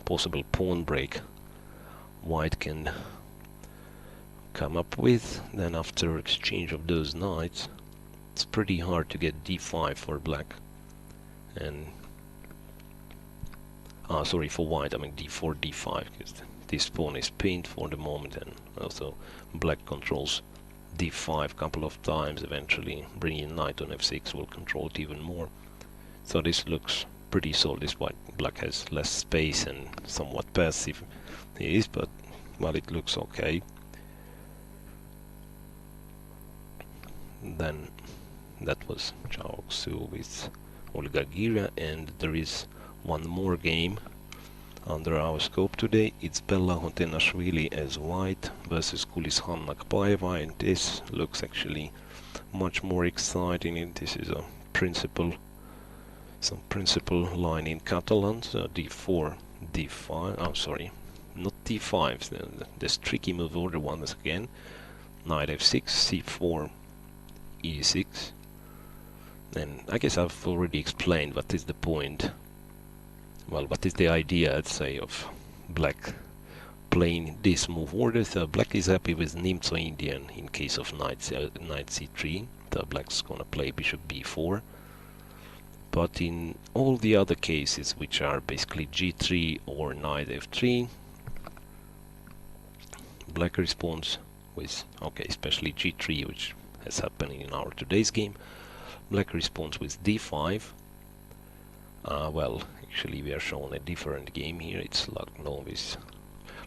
possible pawn break white can come up with. Then after exchange of those knights, it's pretty hard to get d5 for black, and sorry, for white, I mean d4, d5, because this pawn is pinned for the moment, and also black controls d5 couple of times. Eventually bringing knight on f6 will control it even more. So this looks pretty solid, despite black has less space and somewhat passive he is, but well, it looks okay. Then that was Chao Xu with Olga Gira, and there is one more game under our scope today. It's Bella Hotenashvili as white versus Kulishan Nakpaeva, and this looks actually much more exciting. And this is a some principal line in Catalan, so d4, d5, oh sorry, not d5, this tricky move order once again, knight f6, c4, e6, and I guess I've already explained what is the point, well, what is the idea, I'd say, of black playing this move order. So black is happy with Nimzo Indian in case of knight c3, so black's gonna play bishop b4. But in all the other cases, which are basically g3 or knight f3, black responds with, okay, especially g3, which has happened in our today's game, black responds with d5. Well, actually we are shown a different game here. It's Lagnovis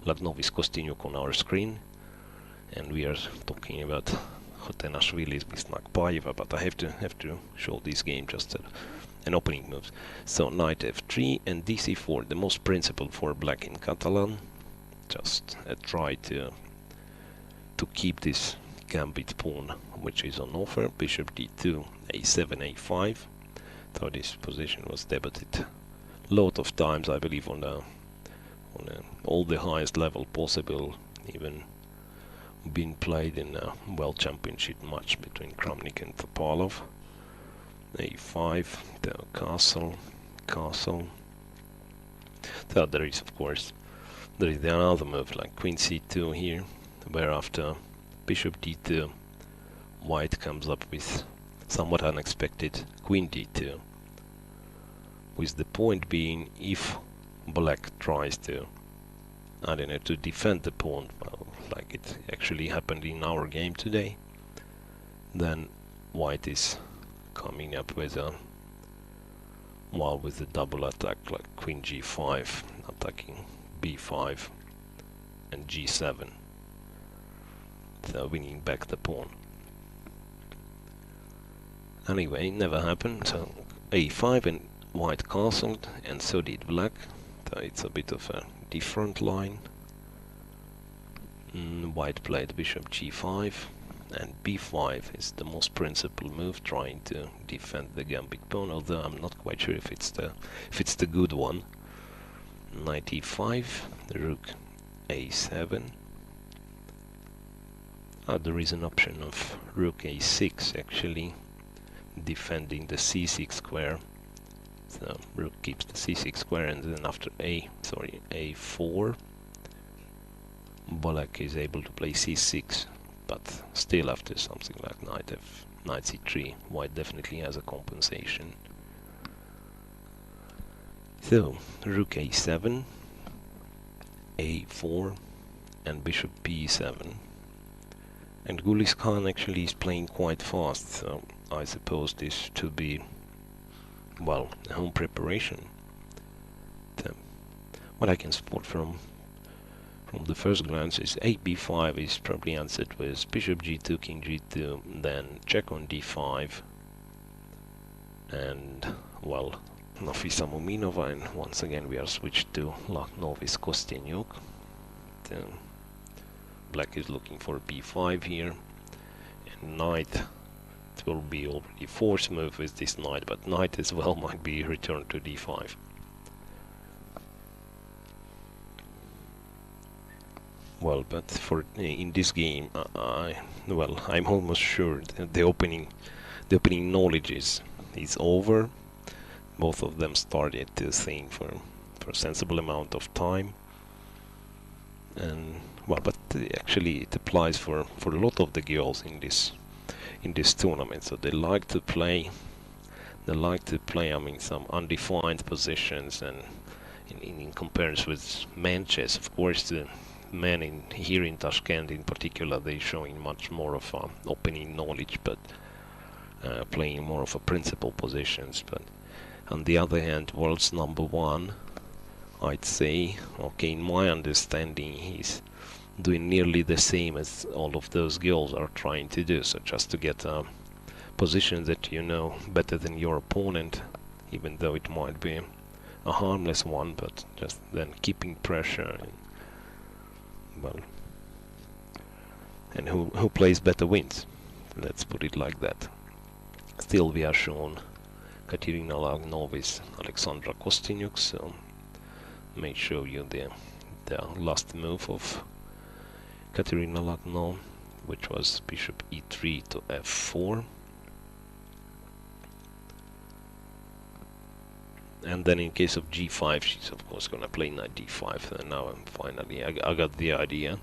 Kosteniuk on our screen, and we are talking about Hotenashvili with Nakpaeva, but I have to show this game just an opening move. So knight f3 and dc4, the most principal for black in Catalan. Just a try to keep this gambit pawn, which is on offer. Bishop d2, a7, a5. So this position was debated a lot of times, I believe, on all the highest level possible, even been played in a World Championship match between Kramnik and Topalov. a5, the castle. So there is, of course, there is another move like queen c2 here, where after bishop d2, white comes up with somewhat unexpected queen d2, with the point being, if black tries to, I don't know, to defend the pawn, well, like it actually happened in our game today, then white is coming up with a, well, with a double attack like queen g5, attacking b5 and g7, so winning back the pawn. Anyway, never happened. So a5, and white castled, and so did black. So it's a bit of a different line. White played bishop g5, and b5 is the most principal move, trying to defend the gambit pawn, although I'm not quite sure if it's the good one. Knight e5, rook a7. There is an option of rook a6 actually, defending the c6 square. So rook keeps the c6 square, and then after a4, black is able to play c6, but still after something like knight c3, white definitely has a compensation. So rook a7, a4, and bishop b7. And Gulis Khan actually is playing quite fast, so I suppose this to be, well, a home preparation. What I can spot from the first glance is b5 is probably answered with bishop g2, king g2, then check on d5, and, well, Nafisa Muminova, and once again we are switched to Lagnovis Kosteniuk. Black is looking for b5 here, and knight, it will be already forced move with this knight, but knight as well might be returned to d5. Well, but for in this game, I'm almost sure that the opening knowledge is over. Both of them started to think for for a sensible amount of time. And well, but actually it applies for a lot of the girls in this tournament. So they like to play. They like to play. I mean, some undefined positions, and in comparison with men chess, of course, the men here in Tashkent in particular, they're showing much more of opening knowledge, but playing more of a principal positions. But on the other hand, world's number one, I'd say, okay, in my understanding, he's doing nearly the same as all of those girls are trying to do. So just to get a position that you know better than your opponent, even though it might be a harmless one, but just then keeping pressure, and well, and who plays better wins. Let's put it like that. Still, we are shown Kateryna Lagno with Alexandra Kosteniuk, so may show you the last move of Kateryna Lagno, which was bishop e3 to f4. And then in case of g5, she's of course gonna play knight d5, and now I got the idea.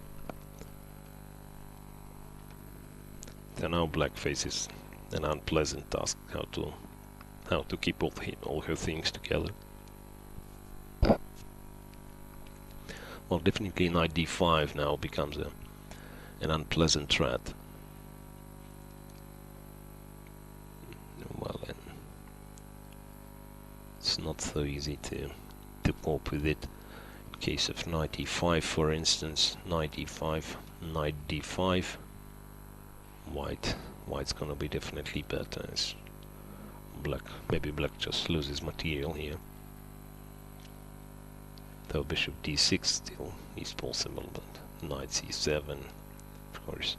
So now black faces an unpleasant task, how to keep all her things together. Well, definitely knight d5 now becomes an unpleasant threat. Well, and it's not so easy to cope with it. In case of knight e5, for instance, knight e5, knight d5, white's gonna be definitely better. As maybe black just loses material here. Though bishop d6 still is possible, but knight c7, of course,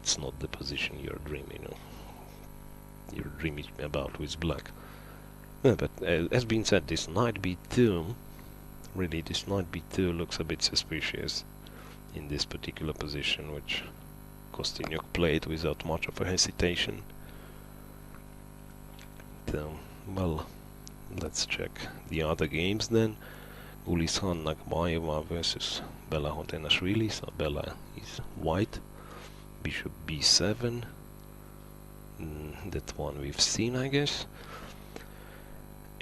it's not the position you're dreaming about with black. But as been said, this knight b2, really this knight b2 looks a bit suspicious in this particular position, which Kosteniuk played without much of a hesitation. So, well, let's check the other games then. Gulistan Nakbayeva versus Bella Hotenashvili. So Bella is white. Bishop b7. That one we've seen, I guess.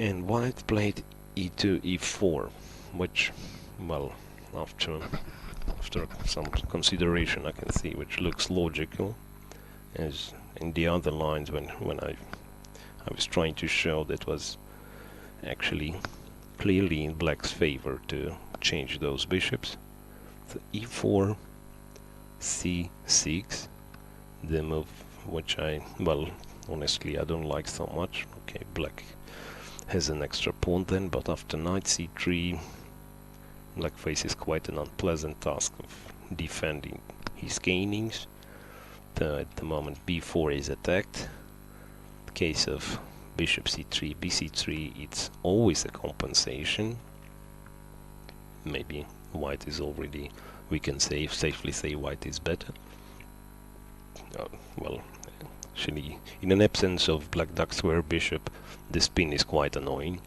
And white played e2, e4, which, well, after some consideration, I can see which looks logical. As in the other lines, when I was trying to show that was actually clearly in black's favor to change those bishops. So e4, c6, the move which honestly I don't like so much. Okay, black has an extra pawn then, but after knight c3, black faces quite an unpleasant task of defending his gainings. At the moment b4 is attacked. In case of bishop c3, bc3, it's always a compensation. Maybe white is already, we can safely say white is better. Well, actually, in an absence of black duck square bishop, the spin is quite annoying.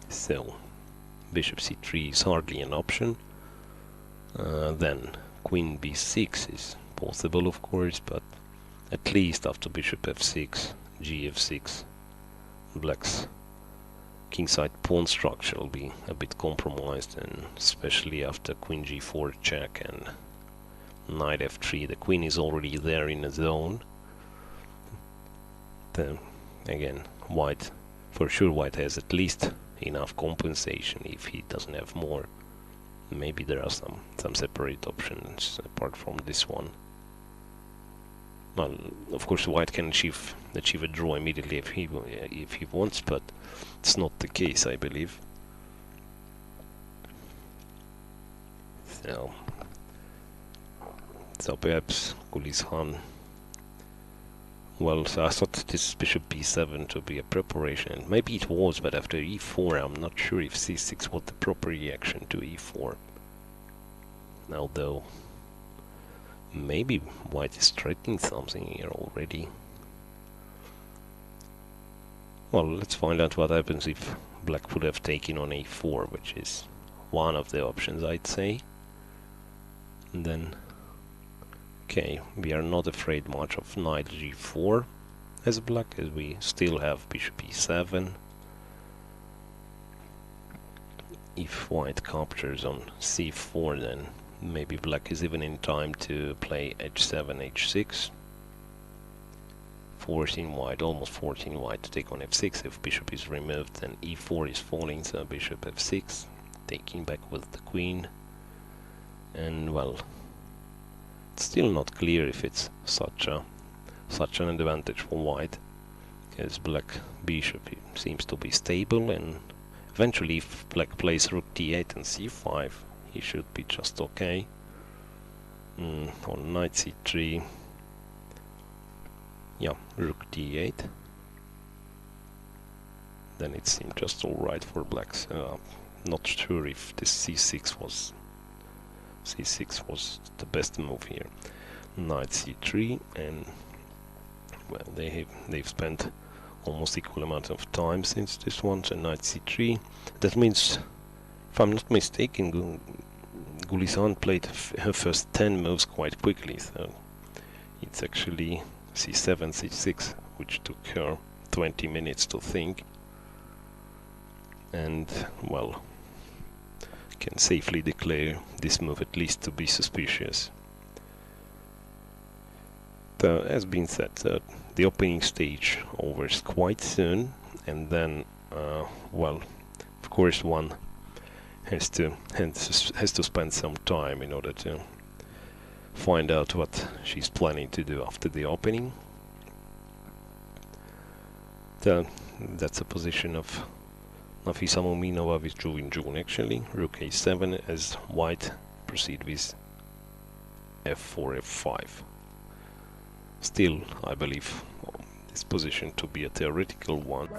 So, bishop c3 is hardly an option. Then queen b6 is possible, of course, but at least after bishop f6, gf6, black's kingside pawn structure will be a bit compromised, and especially after queen g4 check and knight f3, the queen is already there in the zone. Then again, white has at least enough compensation if he doesn't have more. Maybe there are some separate options apart from this one. Well, of course, white can achieve a draw immediately if he wants, but it's not the case, I believe. So perhaps Gulistan. Well, so I thought this bishop b7 to be a preparation. Maybe it was, but after e4, I'm not sure if c6 was the proper reaction to e4. Although, maybe white is threatening something here already. Well, let's find out what happens if black would have taken on a4, which is one of the options, I'd say. And then, okay, we are not afraid much of knight g4 as black, as we still have bishop e7. If white captures on c4, then maybe black is even in time to play h7, h6, forcing white, almost forcing white to take on f6. If bishop is removed, then e4 is falling, so bishop f6, taking back with the queen. And well, it's still not clear if it's such an advantage for white, because black bishop seems to be stable, and eventually if black plays rook d8 and c5, he should be just okay. On knight c3, yeah, rook d8, then it seemed just alright for black. So not sure if this c6 was the best move here. Knight c3, and well, they've spent almost equal amount of time since this one. So knight c3. That means, if I'm not mistaken, Gulisan played her first 10 moves quite quickly. So it's actually c7, c6, which took her 20 minutes to think. And well, can safely declare this move at least to be suspicious. As been said, the opening stage overs quite soon, and then well, of course one has to spend some time in order to find out what she's planning to do after the opening. That's a position of Nafisa Muminova withdrew in June, actually. Rook a7 as white proceed with f4, f5. Still, I believe this position to be a theoretical one.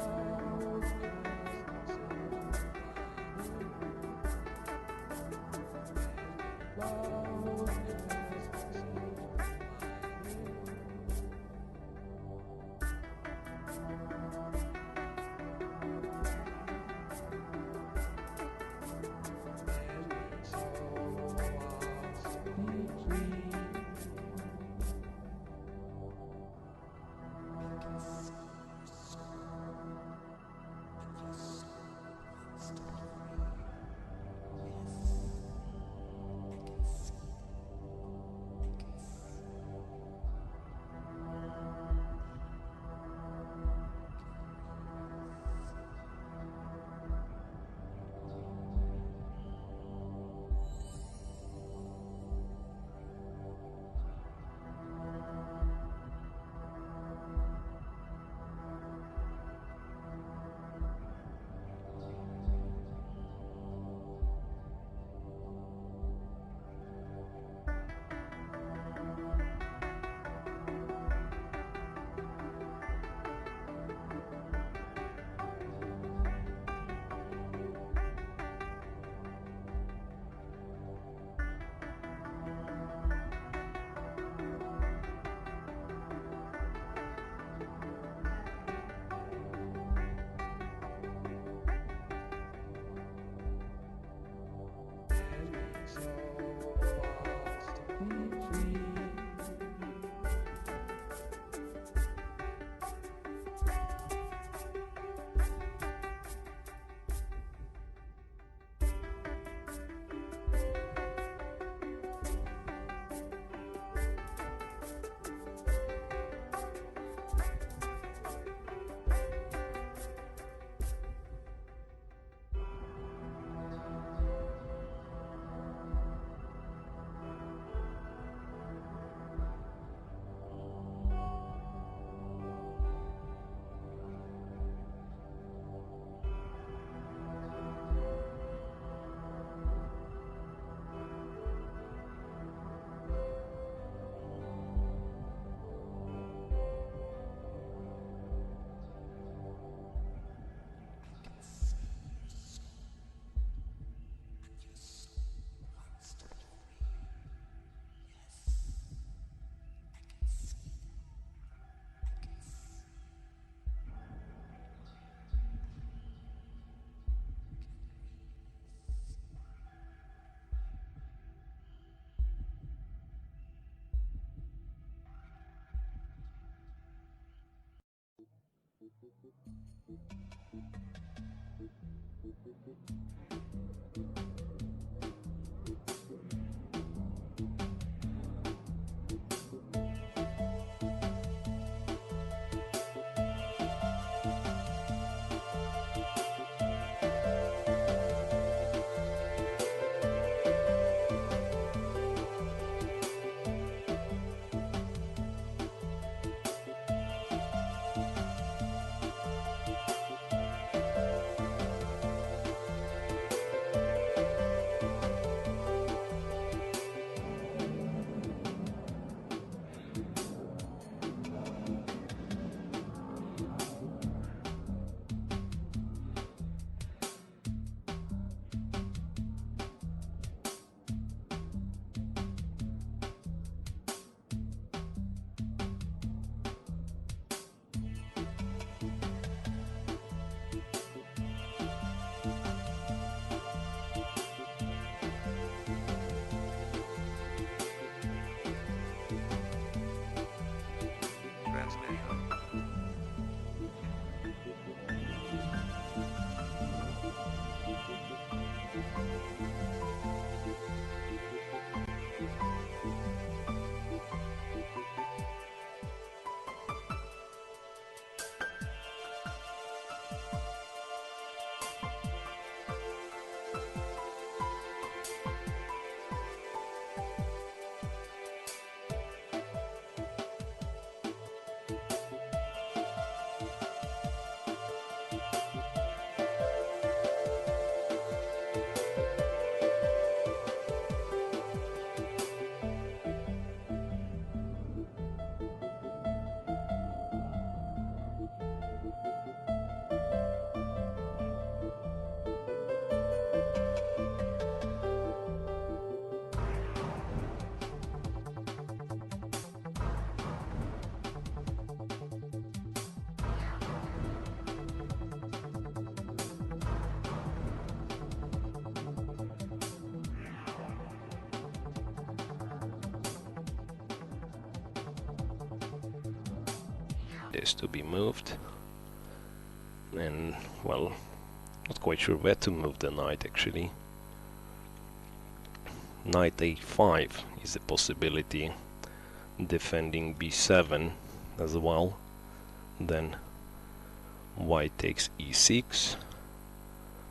This to be moved, and well, not quite sure where to move the knight actually. Knight a5 is a possibility, defending b7 as well. Then white takes e6,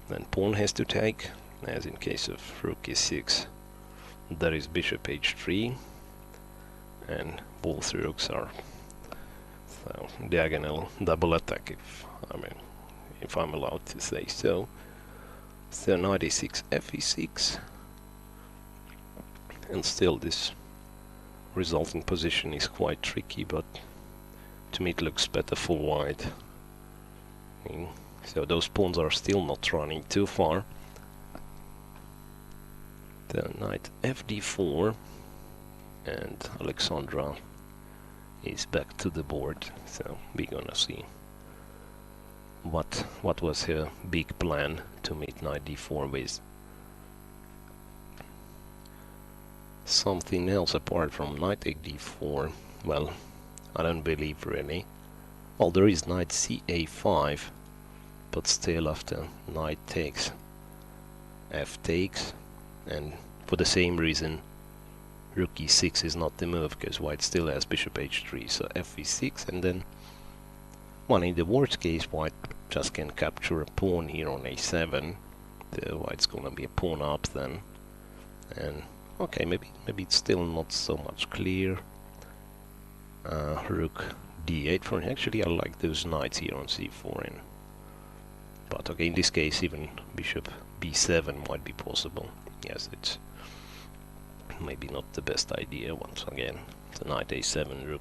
then pawn has to take, as in case of rook e6. There is bishop h3, and both rooks are so diagonal double attack, if I'm allowed to say so. So knight e6, f e6, and still this resulting position is quite tricky, but to me it looks better for white. So those pawns are still not running too far. The knight fd4, and Alexandra is back to the board, so we're gonna see what was her big plan to meet knight d4 with. Something else apart from knight d4, well, I don't believe really. Well, there is knight ca5, but still after knight takes, f takes, and for the same reason rook e6 is not the move, because white still has bishop h3, so f e6, and then, well, in the worst case white just can capture a pawn here on a7. The white's gonna be a pawn up then, and okay, maybe it's still not so much clear. Rook d8 for actually I like those knights here on c4, but okay, in this case even bishop b7 might be possible. Yes, it's maybe not the best idea once again. The knight a7, rook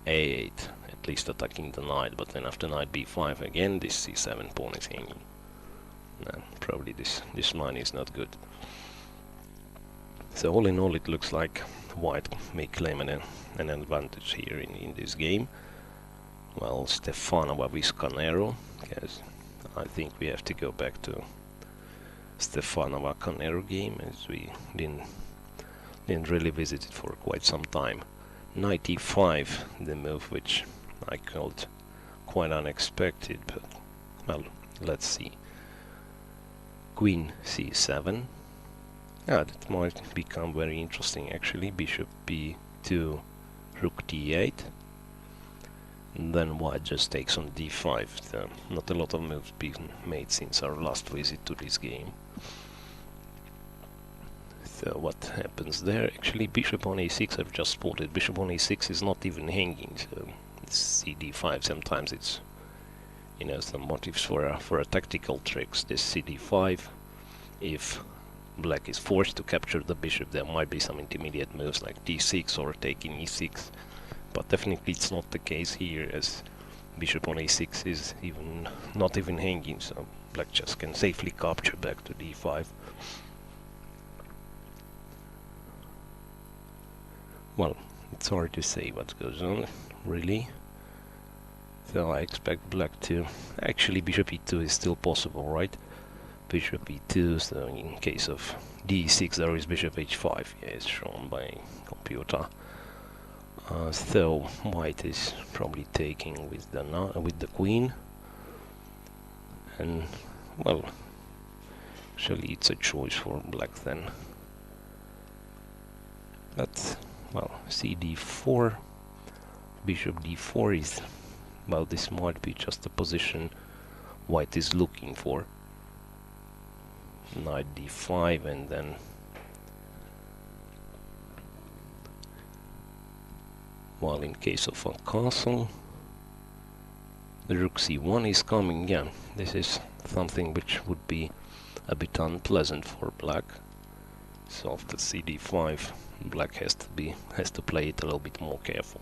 a8, at least attacking the knight, but then after knight b5 again this c7 pawn is hanging. No, probably this line is not good. So all in all it looks like white may claim an advantage here in this game. Well, Stefanova with Canero, because I think we have to go back to Stefanova Canero game, as we didn't really visit it for quite some time. Knight e5, the move which I called quite unexpected, but well, let's see. Queen c7. Yeah, that might become very interesting actually. Bishop b2, rook d8. And then white just takes on d5. Not a lot of moves being made since our last visit to this game. So what happens there? Actually, bishop on a6, I've just spotted. Bishop on a6 is not even hanging, so it's cd5. Sometimes it's, you know, some motives for a tactical tricks. This cd5, if black is forced to capture the bishop, there might be some intermediate moves like d6 or taking e6. But definitely it's not the case here, as bishop on a6 is not even hanging, so black just can safely capture back to d5. Well, it's hard to say what goes on, really. So I expect black to... Actually, bishop e2 is still possible, right? Bishop e2, so in case of d6 there is bishop h5, yeah, it's shown by computer. So white is probably taking with the queen, and well, actually it's a choice for black then. But well, cd4, bishop d4 is, well, this might be just the position white is looking for. Knight d5, and then while in case of a castle, the rook c1 is coming. Yeah, this is something which would be a bit unpleasant for black. So after cd5, black has to play it a little bit more careful.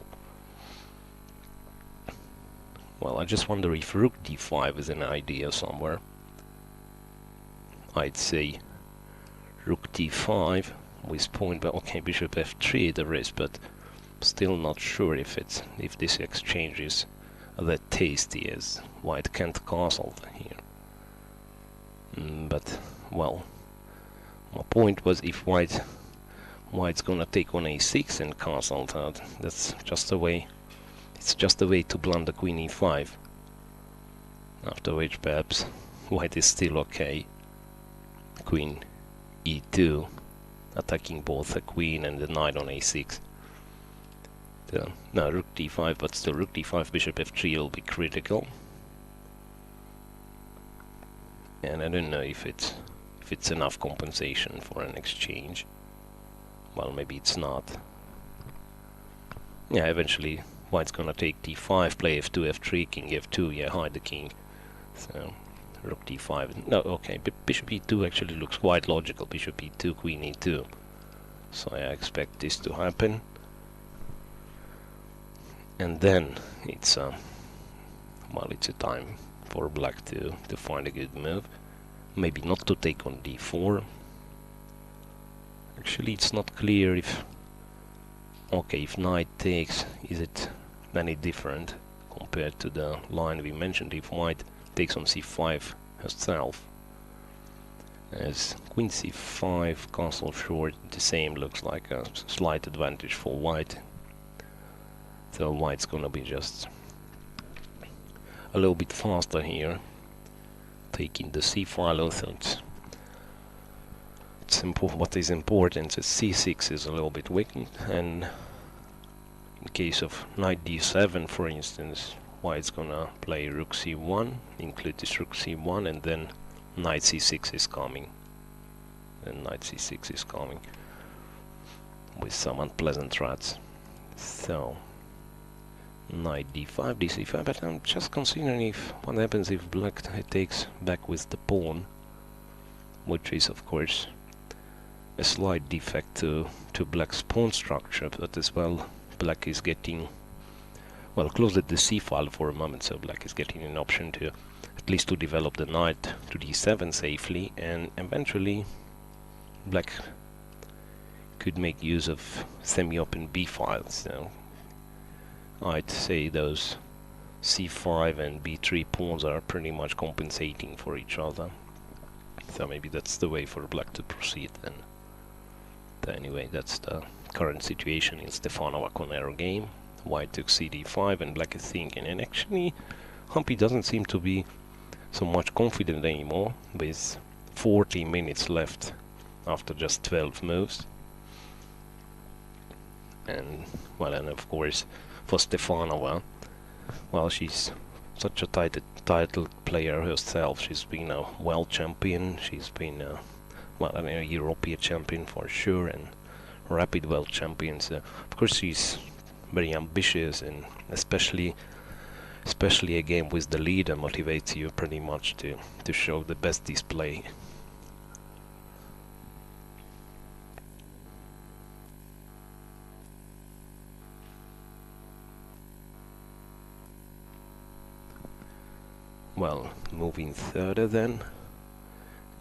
Well, I just wonder if rook d5 is an idea somewhere. I'd say rook d5 with point, but okay, bishop f3 there is, but still not sure if this exchange is that tasty, as white can't castle here. But well, my point was, if white's gonna take on a6 and castle that, that's just a way. It's just a way to blunder queen e5. After which perhaps white is still okay. Queen e2, attacking both the queen and the knight on a6. No, rook d5, but still rook d5, bishop f3 will be critical. And I don't know if it's enough compensation for an exchange. Well, maybe it's not. Yeah, eventually white's gonna take d5, play f2, f3, king f2, yeah, hide the king. So rook d5. No, okay, bishop e2 actually looks quite logical. Bishop e2, queen e2. So I expect this to happen. And then it's well, it's a time for black to find a good move. Maybe not to take on d4. Actually, it's not clear if... Okay, if knight takes, is it any different compared to the line we mentioned if white takes on c5 herself? As queen c5, castle short, the same, looks like a slight advantage for white. So white's gonna be just a little bit faster here, taking the c file. So what is important is c6 is a little bit weakened, and in case of knight d7, for instance, white's gonna play rook c1, include this rook c1, and then knight c6 is coming. And knight c6 is coming with some unpleasant threats. So knight d5, dc5, but I'm just considering what happens if black takes back with the pawn, which is of course a slight defect to black's pawn structure, but as well black is getting, well, closed the c file for a moment, so black is getting an option to at least to develop the knight to d7 safely, and eventually black could make use of semi-open b files. So I'd say those c5 and b3 pawns are pretty much compensating for each other. So maybe that's the way for black to proceed then. But anyway, that's the current situation in Stefanova Conero game. White took cd5 and black is thinking, and actually Humpy doesn't seem to be so much confident anymore with 40 minutes left after just 12 moves. And well, and of course for Stefanova, well, she's such a titled player herself. She's been a world champion, she's been a European champion for sure, and rapid world champion. So of course she's very ambitious, and especially a game with the leader motivates you pretty much to show the best display. Well, moving further then,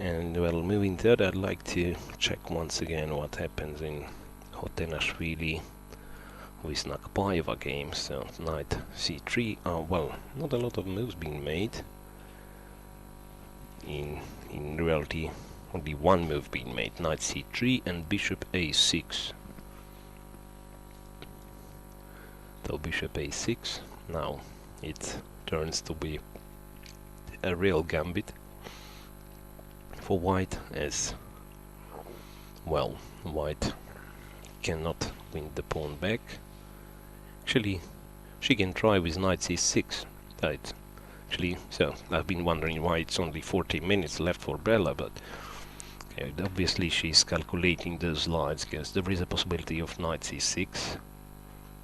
and well, moving further, I'd like to check once again what happens in Hotenashvili with Nakpaeva game. So knight c3. Well, not a lot of moves being made. In reality, only one move being made: knight c3 and bishop a6. So bishop a6. Now it turns to be a real gambit for white, as well, white cannot win the pawn back. Actually, she can try with knight c6. Right. Actually, so I've been wondering why it's only 40 minutes left for Bella, but okay, obviously she's calculating those lines, because there is a possibility of knight c6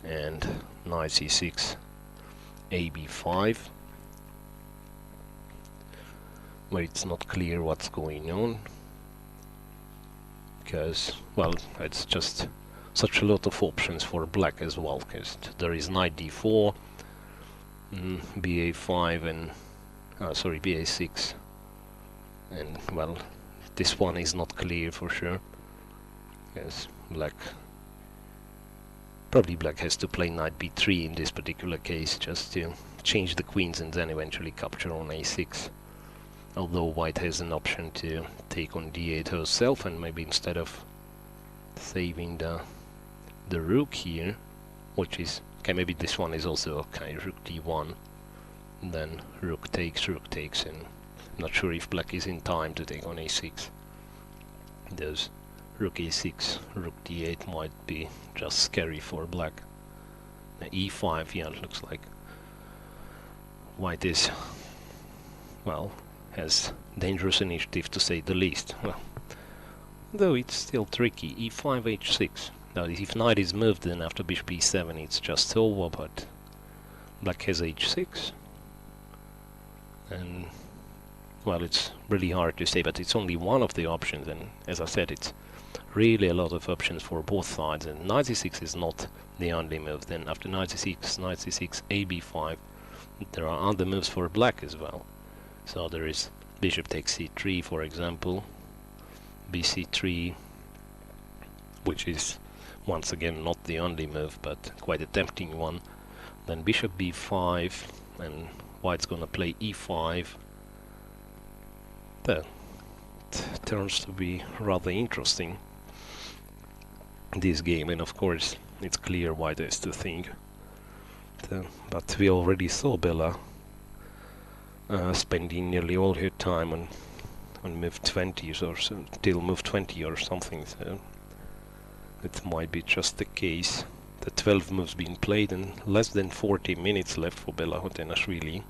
and knight c6 ab5, where it's not clear what's going on, because, well, it's just such a lot of options for black as well, because there is knight d4, ba5, and ba6, and well, this one is not clear for sure, because probably black has to play knight b3 in this particular case, just to change the queens and then eventually capture on a6. Although white has an option to take on d8 herself, and maybe instead of saving the rook here, which is okay, maybe this one is also okay, rook d1, and then rook takes, and I'm not sure if black is in time to take on a6. Those rook a6, rook d8 might be just scary for black. e5, yeah, it looks like white is, well, has dangerous initiative to say the least. Well, though it's still tricky. e5, h6. Now if knight is moved, then after bishop e7 it's just over, but black has h6, and well, it's really hard to say, but it's only one of the options, and as I said, it's really a lot of options for both sides, and knight c6 is not the only move. Then after knight c6 ab5, there are other moves for black as well. So there is bishop takes c3, for example, bc3, which is once again not the only move, but quite a tempting one. Then bishop b5, and white's gonna play e5. That turns to be rather interesting, this game, and of course it's clear white has to think. But we already saw Bella spending nearly all her time on move 20 or so, till move 20 or something, so it might be just the case. The 12 moves being played and less than 40 minutes left for Bella Hotenashvili,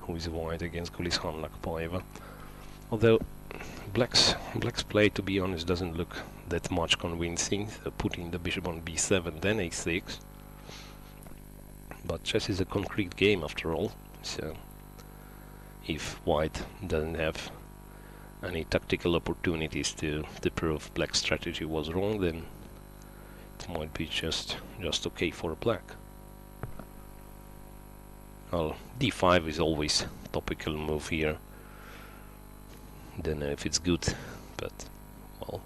who is white against Gulishan Nakpaeva. Although black's play, to be honest, doesn't look that much convincing, putting the bishop on b7 then a6, but chess is a concrete game after all, so if white doesn't have any tactical opportunities to prove black's strategy was wrong, then it might be just okay for black. Well, d5 is always a topical move here. Don't know if it's good, but well,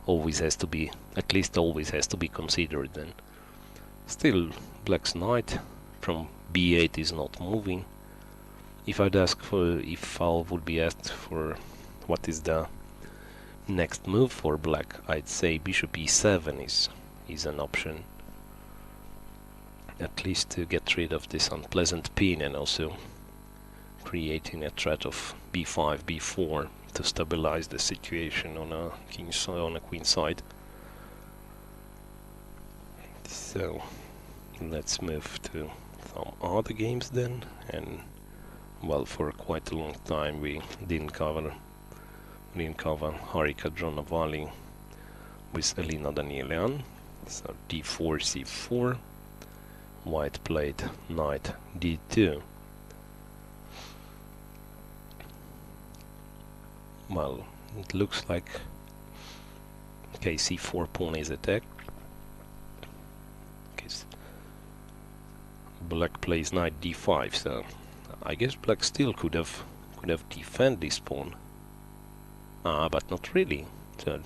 always has to be, at least always has to be considered. Then still, black's knight from b8 is not moving. If I would be asked for what is the next move for black, I'd say bishop e7 is an option, at least to get rid of this unpleasant pin, and also creating a threat of b5, b4 to stabilize the situation on a king side, on a queen side. So let's move to some other games then. And well, for quite a long time we didn't cover Harika Dronavali with Elina Danielian. So d4, c4, white played knight d2. Well, it looks like okay, c4 pawn is attacked. Okay, black plays knight d5, so I guess black still could have defended this pawn. But not really. So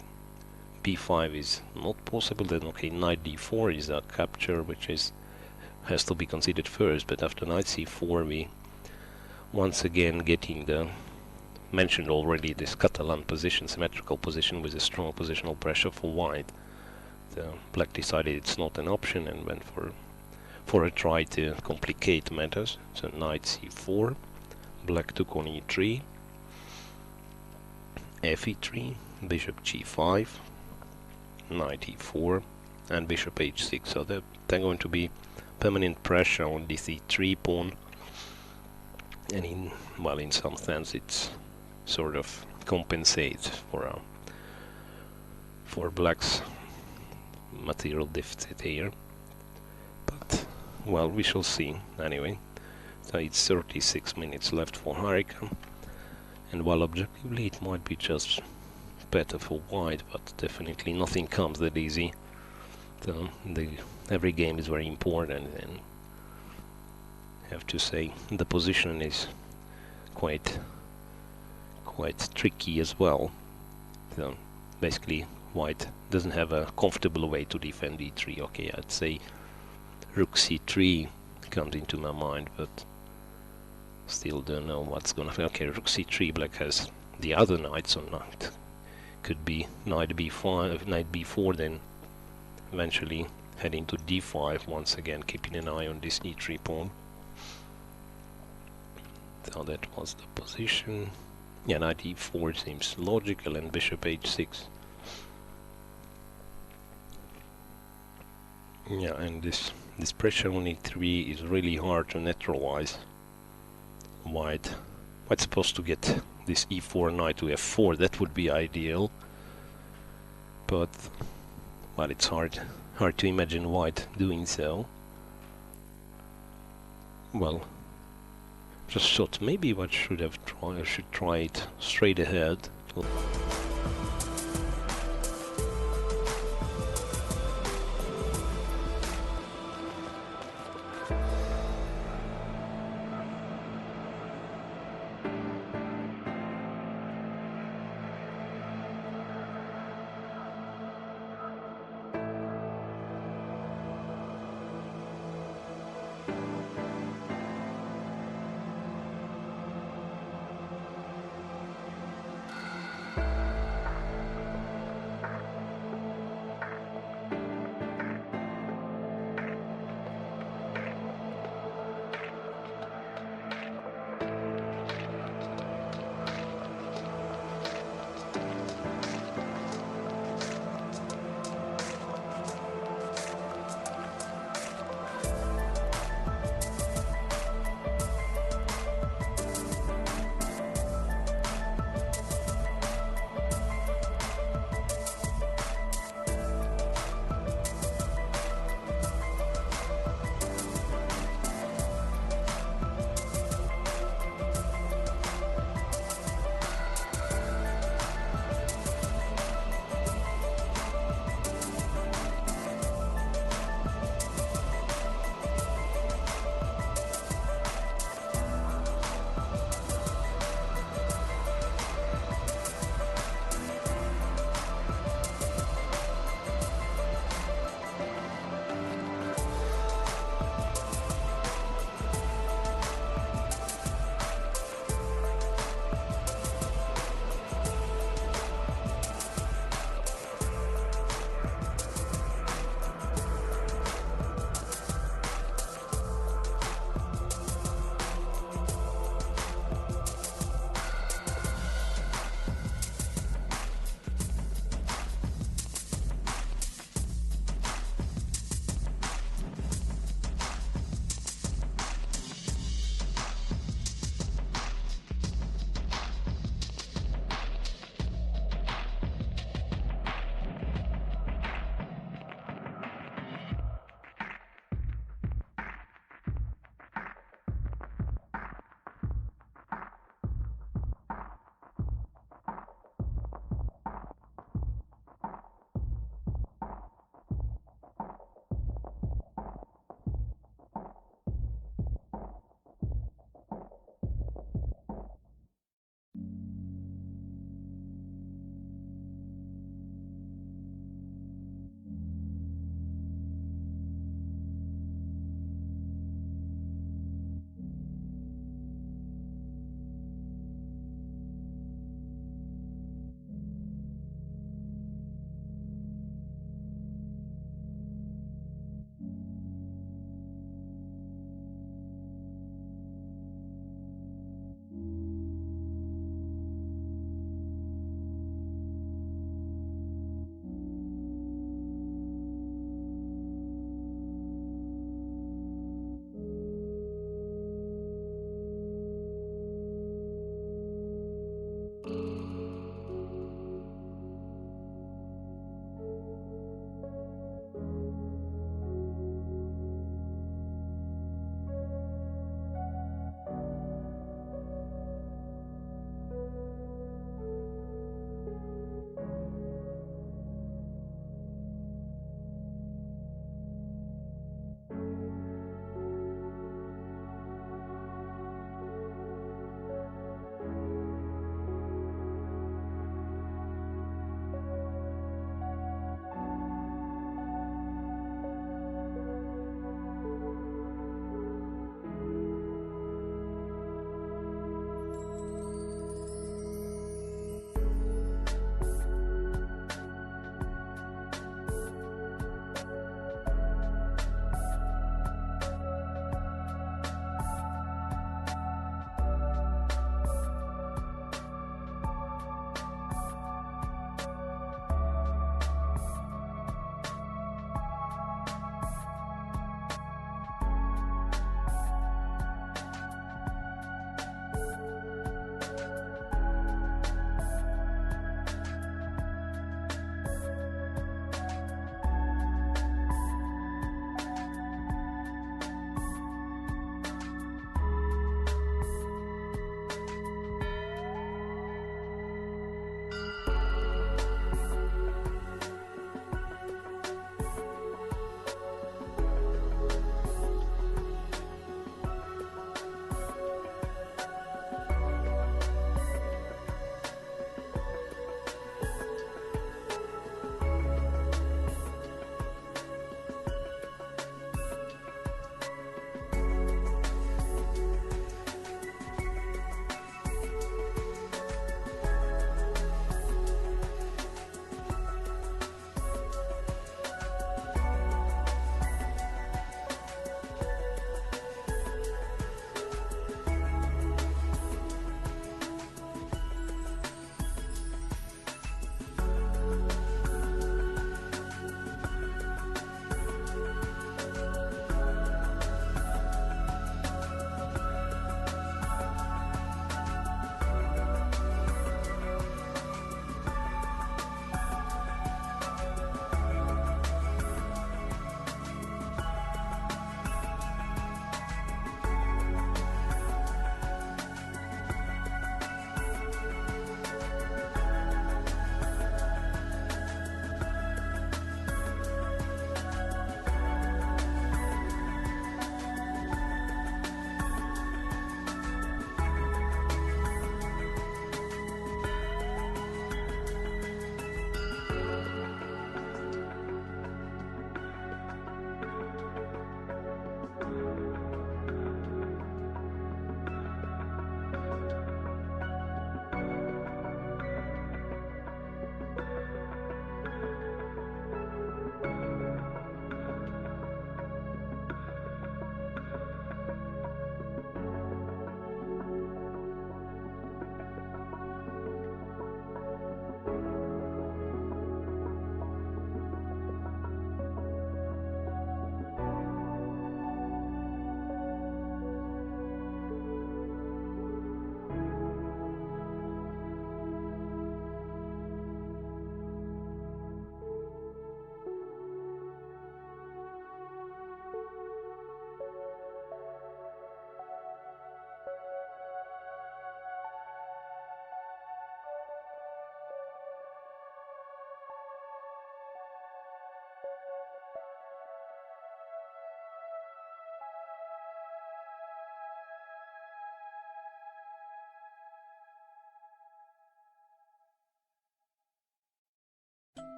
b5 is not possible. Then okay, knight d4 is a capture, which has to be considered first. But after knight c4, we once again getting the mentioned already this Catalan position, symmetrical position with a strong positional pressure for white. So black decided it's not an option and went for a try to complicate matters. So knight c4, black took on e3, fe3, bishop g5, knight e4, and bishop h6. So they're going to be permanent pressure on this e3 pawn, and in some sense it's sort of compensates for black's material deficit here. But well, we shall see anyway. So it's 36 minutes left for Harika, and while objectively it might be just better for white, but definitely nothing comes that easy. So every game is very important, and I have to say the position is quite tricky as well. So basically white doesn't have a comfortable way to defend e3. Okay, I'd say rook c3 comes into my mind, but still don't know what's gonna happen. Okay, rook c3, black has the other knight, so knight could be knight b5, knight b4, then eventually heading to d5, once again keeping an eye on this e3 pawn. So that was the position. Yeah, knight e4 seems logical, and bishop h6. Yeah, and this pressure on e3 is really hard to neutralize. White's supposed to get this e4 knight to f4. That would be ideal, but well, it's hard to imagine white doing so. Well, just thought maybe what should try it straight ahead.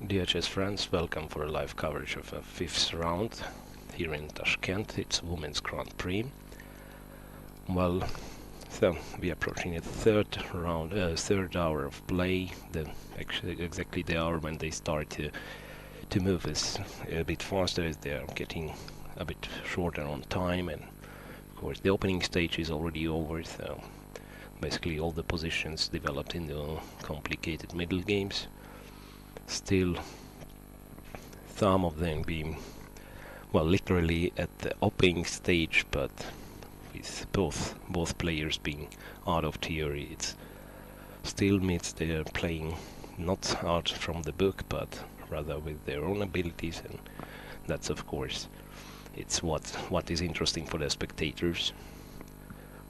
Dear chess friends, welcome for a live coverage of a fifth round here in Tashkent. It's Women's Grand Prix. Well, so we are approaching the third round, third hour of play. Actually, exactly the hour when they start to move is a bit faster, as they are getting a bit shorter on time. And of course, the opening stage is already over. So basically, all the positions developed in the complicated middle games. Still, some of them being, well, literally at the opening stage, but with both players being out of theory, it still means they're playing not out from the book, but rather with their own abilities, and that's of course it's what is interesting for the spectators.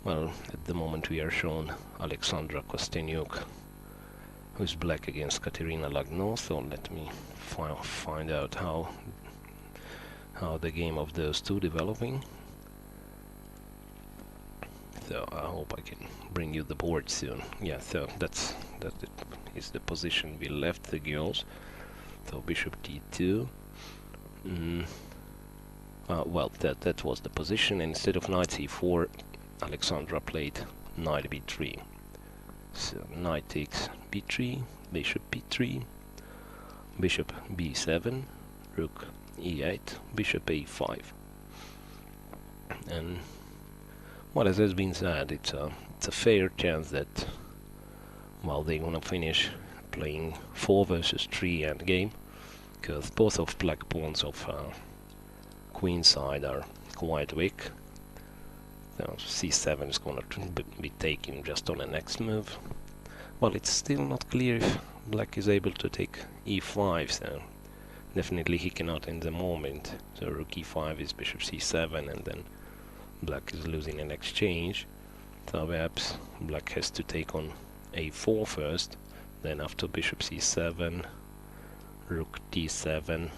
Well, at the moment we are shown Alexandra Kosteniuk, who's black against Kateryna Lagno, so let me find out how the game of those two developing. So I hope I can bring you the board soon. Yeah, so that is the position we left the girls. So bishop d2. Well, that was the position. And instead of knight c4, Alexandra played knight b3. So knight takes b3, bishop b3, bishop b7, rook e8, bishop a5. And what has been said, it's a fair chance that, well, they're gonna finish playing 4 versus 3 endgame, because both of black pawns of queen side are quite weak. So c7 is gonna be taken just on the next move. Well, it's still not clear if black is able to take e5, so definitely he cannot in the moment. So rook e5 is bishop c7, and then black is losing an exchange. So perhaps black has to take on a4 first, then after bishop c7, rook d7.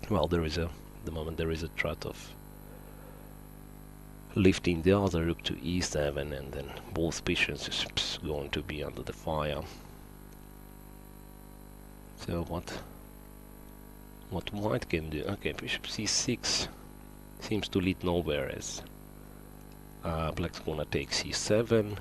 Well, the moment there is a threat of lifting the other rook to e7, and then both bishops is going to be under the fire. So what white can do? Okay, bishop c6 seems to lead nowhere, as black's gonna take c7,